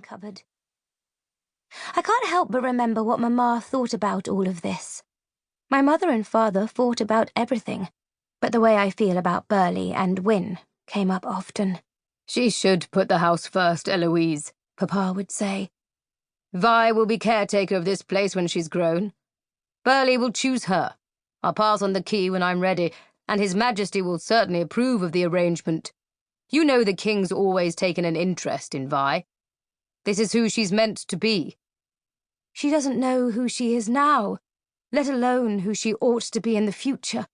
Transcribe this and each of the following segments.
medicine cupboard. I can't help but remember what Mamma thought about all of this. My mother and father fought about everything, but the way I feel about Burleigh and Wyn came up often. She should put the house first, Eloise, Papa would say. Vi will be caretaker of this place when she's grown. Burleigh will choose her. I'll pass on the key when I'm ready, and His Majesty will certainly approve of the arrangement. You know the King's always taken an interest in Vi. This is who she's meant to be. She doesn't know who she is now, let alone who she ought to be in the future,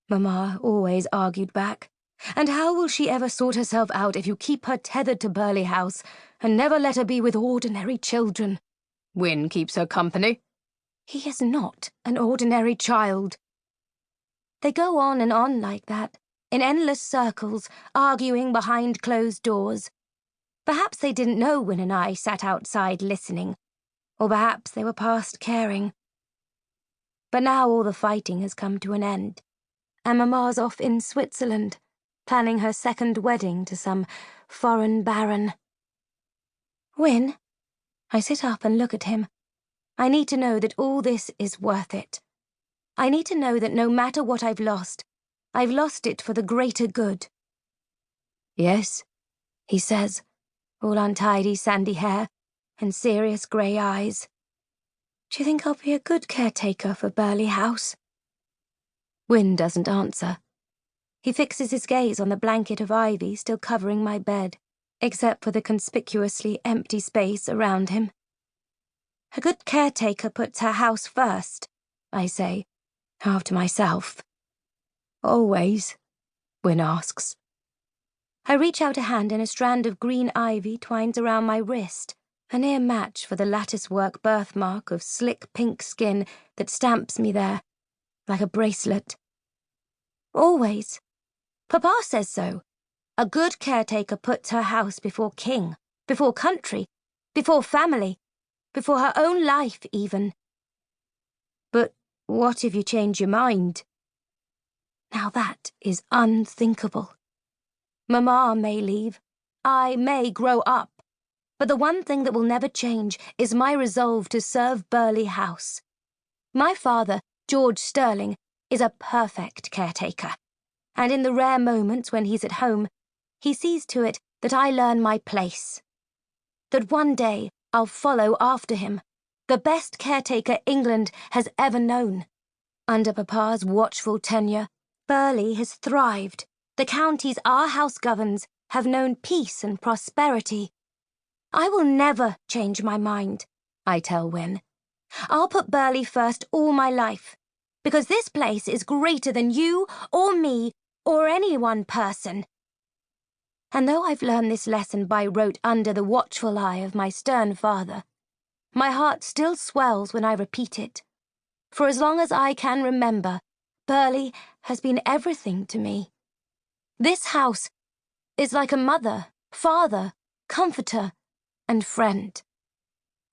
Mamma always argued back. And how will she ever sort herself out if you keep her tethered to Burleigh House and never let her be with ordinary children? Wyn keeps her company. He is not an ordinary child. They go on and on like that, in endless circles, arguing behind closed doors. Perhaps they didn't know Wyn and I sat outside listening, or perhaps they were past caring. But now all the fighting has come to an end, and Mamma's off in Switzerland, planning her second wedding to some foreign baron. Wyn, I sit up and look at him. I need to know that all this is worth it. I need to know that no matter what I've lost it for the greater good. Yes, he says, all untidy sandy hair and serious grey eyes. Do you think I'll be a good caretaker for Burleigh House? Wyn doesn't answer. He fixes his gaze on the blanket of ivy still covering my bed, except for the conspicuously empty space around him. A good caretaker puts her house first, I say, half to myself. Always? Wyn asks. I reach out a hand and a strand of green ivy twines around my wrist, a near match for the lattice-work birthmark of slick pink skin that stamps me there, like a bracelet. Always. Papa says so. A good caretaker puts her house before king, before country, before family, before her own life, even. But what if you change your mind? Now that is unthinkable. Mamma may leave. I may grow up. But the one thing that will never change is my resolve to serve Burleigh House. My father, George Sterling, is a perfect caretaker. And in the rare moments when he's at home, he sees to it that I learn my place. That one day I'll follow after him, the best caretaker England has ever known. Under Papa's watchful tenure, Burleigh has thrived. The counties our house governs have known peace and prosperity. I will never change my mind, I tell Wyn. I'll put Burleigh first all my life, because this place is greater than you or me or any one person. And though I've learned this lesson by rote under the watchful eye of my stern father, my heart still swells when I repeat it. For as long as I can remember, Burleigh has been everything to me. This house is like a mother, father, comforter, and friend.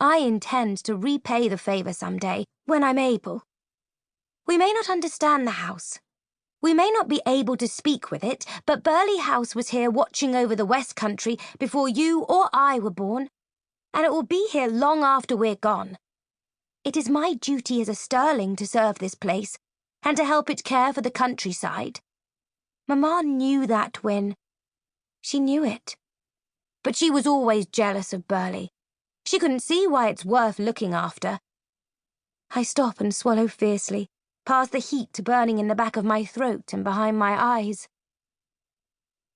I intend to repay the favour someday, when I'm able. We may not understand the house. We may not be able to speak with it, but Burleigh House was here watching over the West Country before you or I were born, and it will be here long after we're gone. It is my duty as a Sterling to serve this place, and to help it care for the countryside. Mamma knew that, Wyn. She knew it. But she was always jealous of Burleigh. She couldn't see why it's worth looking after. I stop and swallow fiercely, past the heat burning in the back of my throat and behind my eyes.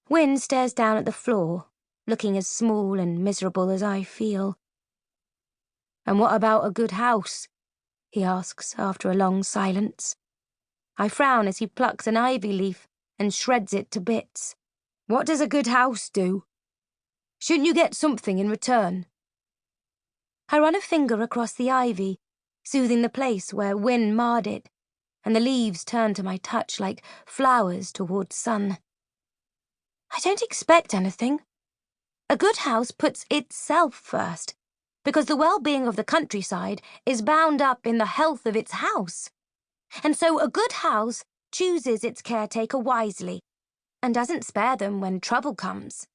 Wyn stares down at the floor, looking as small and miserable as I feel. And what about a good house? He asks after a long silence. I frown as he plucks an ivy leaf and shreds it to bits. What does a good house do? Shouldn't you get something in return? I run a finger across the ivy, soothing the place where Wyn marred it, and the leaves turn to my touch like flowers towards sun. I don't expect anything. A good house puts itself first, because the well-being of the countryside is bound up in the health of its house. And so a good house chooses its caretaker wisely, and doesn't spare them when trouble comes.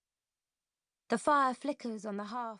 The fire flickers on the hearth.